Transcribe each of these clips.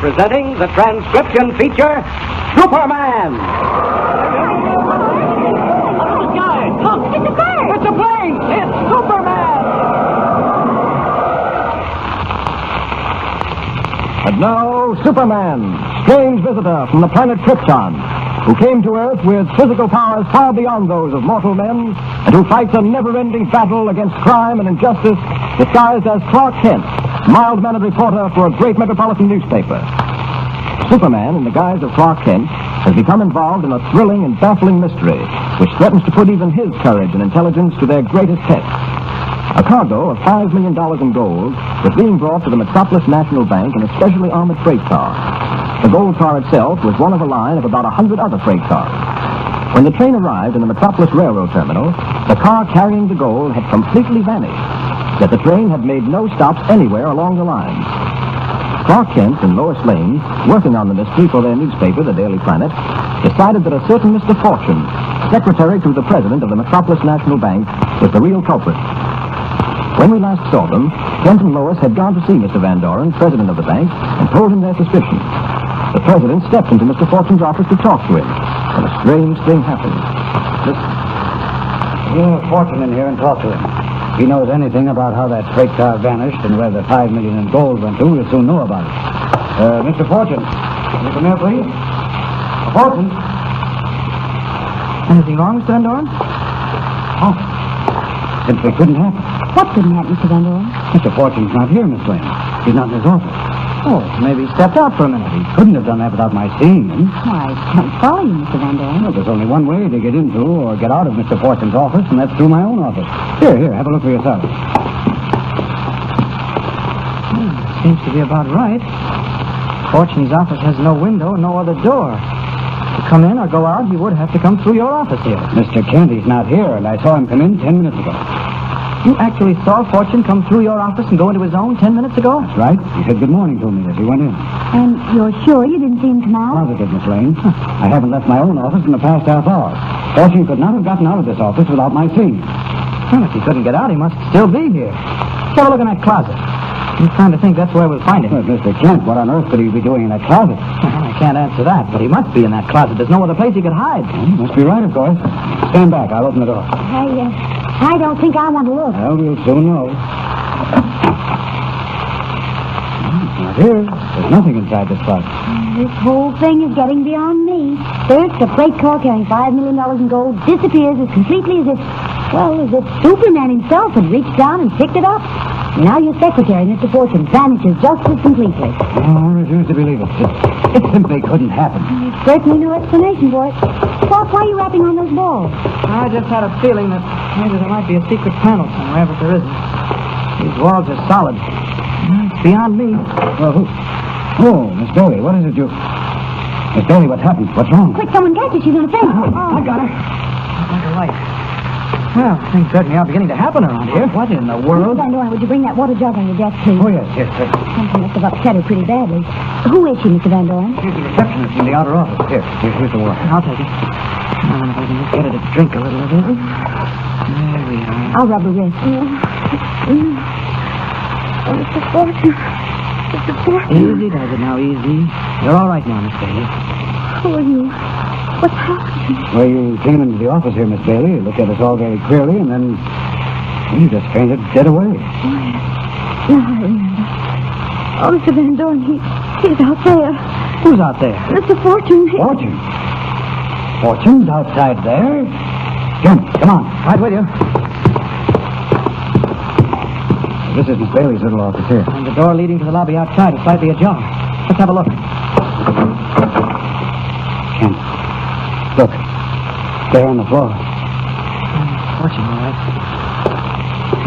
presenting the transcription feature, Superman. Look, it's a bird! It's a plane! It's Superman! And now, Superman, strange visitor from the planet Krypton, who came to Earth with physical powers far beyond those of mortal men, and who fights a never-ending battle against crime and injustice, disguised as Clark Kent, mild-mannered reporter for a great metropolitan newspaper. Superman, in the guise of Clark Kent, has become involved in a thrilling and baffling mystery, which threatens to put even his courage and intelligence to their greatest test. A cargo of $5 million in gold was being brought to the Metropolis National Bank in a specially armored freight car. The gold car itself was one of a line of about 100 other freight cars. When the train arrived in the Metropolis Railroad Terminal, the car carrying the gold had completely vanished, yet the train had made no stops anywhere along the line. Clark Kent and Lois Lane, working on the mystery for their newspaper, the Daily Planet, decided that a certain Mr. Fortune, secretary to the president of the Metropolis National Bank, was the real culprit. When we last saw them, Kent and Lois had gone to see Mr. Van Doren, president of the bank, and told him their suspicions. The president stepped into Mr. Fortune's office to talk to him, and a strange thing happened. Listen. Get Fortune in here and talk to him. If he knows anything about how that freight car vanished and where the $5 million in gold went to, he'll soon know about it. Mr. Fortune, can you come here, please? Fortune. Anything wrong, Mr. Van Doren? Oh. Simply couldn't happen. What couldn't happen, Mr. Van Doren? Mr. Fortune's not here, Miss Lane. He's not in his office. Oh, maybe he stepped out for a minute. He couldn't have done that without my seeing him. Why, I can't follow you, Mr. Van Doren. Well, there's only one way to get into or get out of Mr. Fortune's office, and that's through my own office. Here, have a look for yourself. Seems to be about right. Fortune's office has no window, no other door. To come in or go out, he would have to come through your office here. Mr. Kent, he's not here, and I saw him come in 10 minutes ago. You actually saw Fortune come through your office and go into his own 10 minutes ago? That's right. He said good morning to me as he went in. And you're sure you didn't see him come out? Positive, Miss Lane. I haven't left my own office in the past half hour. Fortune could not have gotten out of this office without my seeing him. Well, if he couldn't get out, he must still be here. Let's have a look in that closet. I'm trying to think that's where we'll find him. Well, Mr. Kent, what on earth could he be doing in that closet? Well, I can't answer that, but he must be in that closet. There's no other place he could hide. Well, you must be right, of course. Stand back. I'll open the door. I don't think I want to look. Well, we'll soon know. Not here. There's nothing inside this closet. This whole thing is getting beyond me. First, a freight car carrying $5 million in gold disappears as completely as if Superman himself had reached down and picked it up. Now your secretary, Mr. Fortune, vanishes just as completely. Oh, I refuse to believe it. It simply couldn't happen. There's certainly no explanation for it. Why are you rapping on those walls? I just had a feeling that maybe there might be a secret panel somewhere, but there isn't. These walls are solid. It's beyond me. Well, Miss Bailey, what is it you... Miss Bailey, what happened? What's wrong? Quick, someone catch her. She's going to faint. I got her. Like a light. Well, things certainly are beginning to happen around here. What in the world? Mr. Van Doren, would you bring that water jug on your desk, please? Oh, yes. Something must have upset her pretty badly. Who is she, Mr. Van Doren? Here's the receptionist in the outer office. Here's the water. I'll take it. Now, if I can just get her to drink a little of it. There we are. I'll rub her wrist. Oh, Mr. Fortune. Mr. Fortune. Easy does it now, easy. You're all right now, Miss Bailey. Who are you? What's happening? Well, you came into the office here, Miss Bailey, looked at us all very queerly, and then you just fainted dead away. Now I remember. Oh, Mr. Van Doren, he's out there. Who's out there? Mr. Fortune. Fortune? Fortune's outside there? Jim, come on. Right with you. This is Miss Bailey's little office here. And the door leading to the lobby outside is slightly ajar. Let's have a look. Kent, look. There on the floor. Fortune, all right.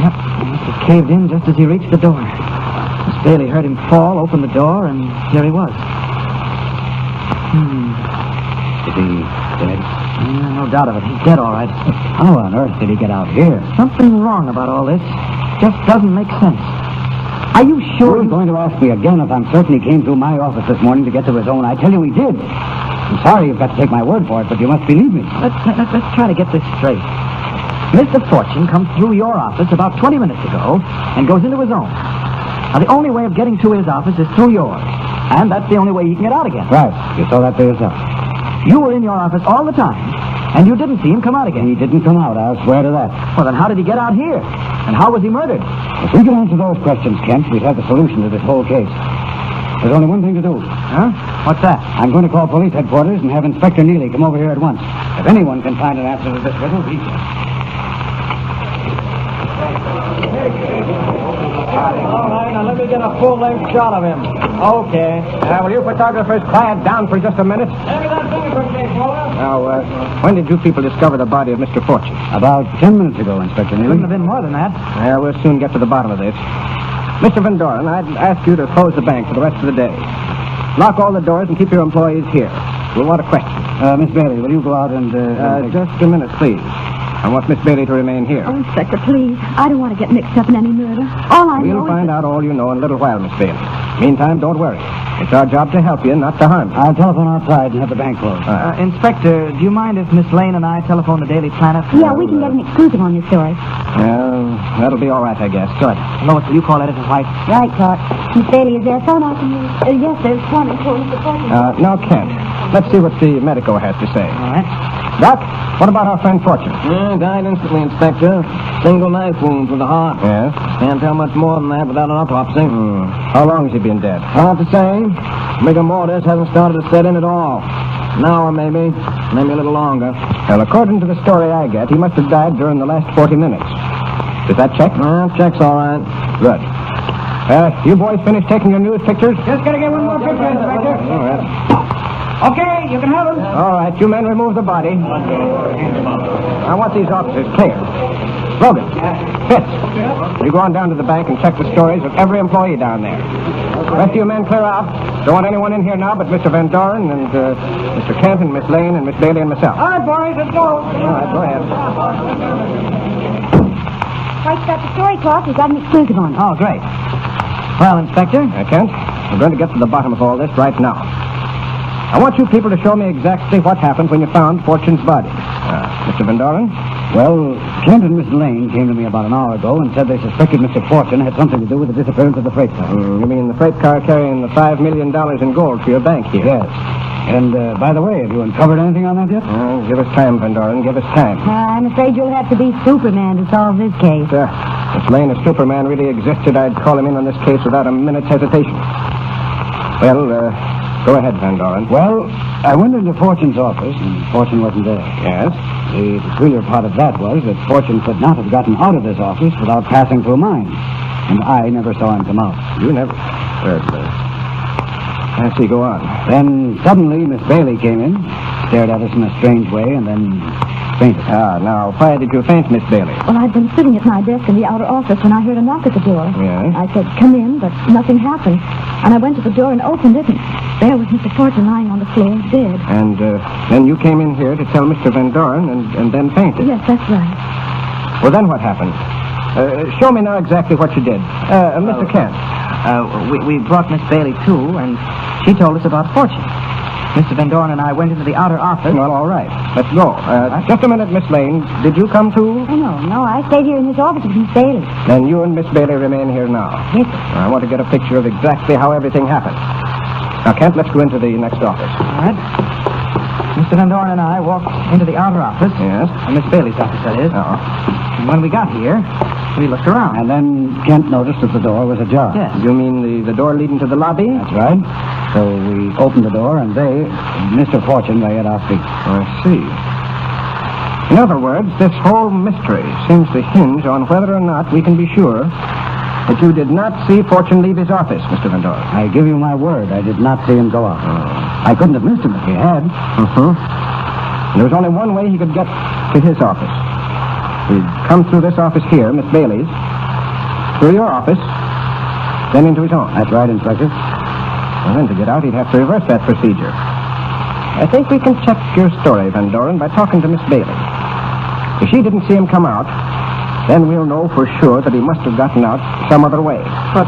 Yep, he must have caved in just as he reached the door. Miss Bailey heard him fall, opened the door, and here he was. Is he dead? No doubt of it. He's dead, all right. How on earth did he get out here? Something wrong about all this. Just doesn't make sense. Are you sure? You're going to ask me again if I'm certain he came through my office this morning to get to his own. I tell you he did. I'm sorry you've got to take my word for it, but you must believe me. Let's try to get this straight. Mr. Fortune comes through your office about 20 minutes ago and goes into his own. Now, the only way of getting to his office is through yours. And that's the only way he can get out again. Right. You saw that for yourself. You were in your office all the time, and you didn't see him come out again. He didn't come out, I'll swear to that. Well, then how did he get out here? And how was he murdered? If we can answer those questions, Kent, we'd have the solution to this whole case. There's only one thing to do. Huh? What's that? I'm going to call police headquarters and have Inspector Neely come over here at once. If anyone can find an answer to this riddle, he can. All right, now let me get a full-length shot of him. Okay. Will you photographers quiet down for just a minute? Now, when did you people discover the body of Mr. Fortune? About 10 minutes ago, Inspector Neely. Couldn't have been more than that. Yeah, we'll soon get to the bottom of this. Mr. Van Doren, I'd ask you to close the bank for the rest of the day. Lock all the doors and keep your employees here. We'll want a question. Miss Bailey, will you go out and... Just a minute, please. I want Miss Bailey to remain here. Oh, Inspector, please. I don't want to get mixed up in any murder. All I know We'll is find that... out all you know in a little while, Miss Bailey. Meantime, don't worry. It's our job to help you, not to harm you. I'll telephone outside and have the bank closed. Inspector, do you mind if Miss Lane and I telephone the Daily Planet? Yeah, we can get an exclusive on your story. Well, that'll be all right, I guess. Good. Lois, will you call Editor White? Right, Clark. Miss Bailey, is there a phone I can use? Yes, there's one. It's for Mr. Fortune. Now, Kent, let's see what the medico has to say. All right. Doc, what about our friend Fortune? Died instantly, Inspector. Single knife wound to the heart. Yes? Can't tell much more than that without an autopsy. How long has he been dead? Hard to say. Rigor mortis hasn't started to set in at all. An hour, maybe a little longer. Well, according to the story I get, he must have died during the last 40 minutes. Does that check? Check's all right. Good. You boys finished taking your news pictures? Just gotta get one more picture, Inspector. All right. Okay, you can have them. All right, you men remove the body. I want these officers clear. Logan, Fitz, you go on down to the bank and check the stories of every employee down there. The rest of you men clear out. Don't want anyone in here now but Mr. Van Doren and Mr. Kent and Miss Lane and Miss Bailey and myself. All right, boys, let's go. All right, go ahead. White's got the story, Clark. We've got an exclusive on it. Oh, great. Well, Inspector? Kent, we're going to get to the bottom of all this right now. I want you people to show me exactly what happened when you found Fortune's body. Mr. Van Doren? Well, Kent and Miss Lane came to me about an hour ago and said they suspected Mr. Fortune had something to do with the disappearance of the freight car. You mean the freight car carrying the $5 million in gold for your bank here? Yes. And, by the way, have you uncovered anything on that yet? Give us time, Van Doren. Give us time. I'm afraid you'll have to be Superman to solve this case. If Lane, if Superman really existed, I'd call him in on this case without a minute's hesitation. Well, go ahead, Van Doren. Well, I went into Fortune's office, and Fortune wasn't there. Yes? The peculiar part of that was that Fortune could not have gotten out of this office without passing through mine. And I never saw him come out. You never... I see, go on. Then, suddenly, Miss Bailey came in, stared at us in a strange way, and then fainted. Now, why did you faint, Miss Bailey? Well, I'd been sitting at my desk in the outer office when I heard a knock at the door. Yes? I said, come in, but nothing happened. And I went to the door and opened it, and there was Mr. Fortune lying on the floor, dead. And then you came in here to tell Mr. Van Doren and then fainted. Yes, that's right. Well, then what happened? Show me now exactly what you did. Mr. Kent. We brought Miss Bailey, too, and she told us about Fortune. Mr. Van Doren and I went into the outer office. Well, all right. Let's go. Just a minute, Miss Lane. Did you come, too? Oh, no. I stayed here in his office with Miss Bailey. Then you and Miss Bailey remain here now. Yes, sir. I want to get a picture of exactly how everything happened. Now, Kent, let's go into the next office. All right. Mr. Van Doren and I walked into the outer office. Yes? Miss Bailey's office, that is. Oh. And when we got here, we looked around. And then Kent noticed that the door was ajar. Yes. You mean the door leading to the lobby? That's right. So we opened the door, and Mr. Fortune, lay at our feet. I see. In other words, this whole mystery seems to hinge on whether or not we can be sure that you did not see Fortune leave his office, Mr. Van Doren. I give you my word, I did not see him go out. I couldn't have missed him if he had. And there was only one way he could get to his office. He'd come through this office here, Miss Bailey's, through your office, then into his own. That's right, Inspector. And then to get out, he'd have to reverse that procedure. I think we can check your story, Van Doren, by talking to Miss Bailey. If she didn't see him come out, then we'll know for sure that he must have gotten out some other way. But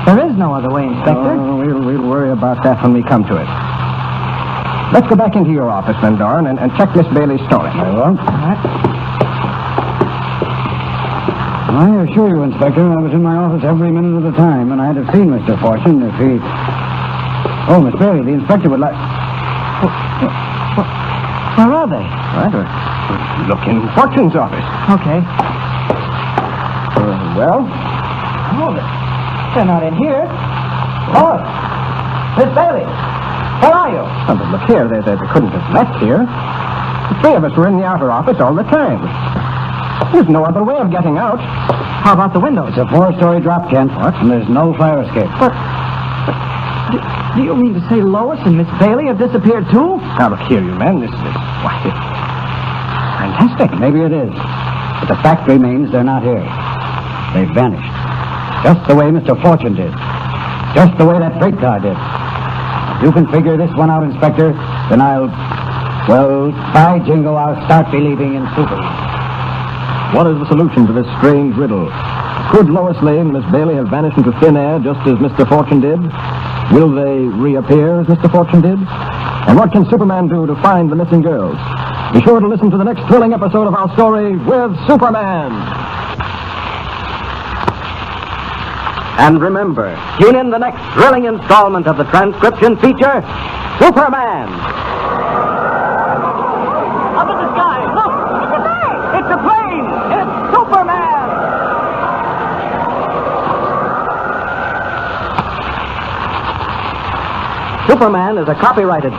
there is no other way, Inspector. We'll worry about that when we come to it. Let's go back into your office, Van Doren, and check Miss Bailey's story. Very well. All right. I assure you, Inspector, I was in my office every minute of the time, and I'd have seen Mr. Fortune if he... Oh, Miss Bailey, the inspector would like... Where are they? Look in Fortune's office. Okay. Well? Oh, they're not in here. Oh, Miss Bailey, where are you? Oh, but look here, they couldn't have left here. The three of us were in the outer office all the time. There's no other way of getting out. How about the windows? It's a 4-story drop, Kent. And there's no fire escape. Do you mean to say Lois and Miss Bailey have disappeared too? Now, look here, you men. This is... Why, it's fantastic. Maybe it is. But the fact remains they're not here. They've vanished. Just the way Mr. Fortune did. Just the way that freight car did. If you can figure this one out, Inspector, then I'll... Well, by jingo, I'll start believing in Superman. What is the solution to this strange riddle? Could Lois Lane and Miss Bailey have vanished into thin air just as Mr. Fortune did? Will they reappear as Mr. Fortune did? And what can Superman do to find the missing girls? Be sure to listen to the next thrilling episode of our story with Superman. And remember, tune in the next thrilling installment of the transcription feature, Superman. Up in the sky, look! It's a plane! It's Superman! Superman is a copyrighted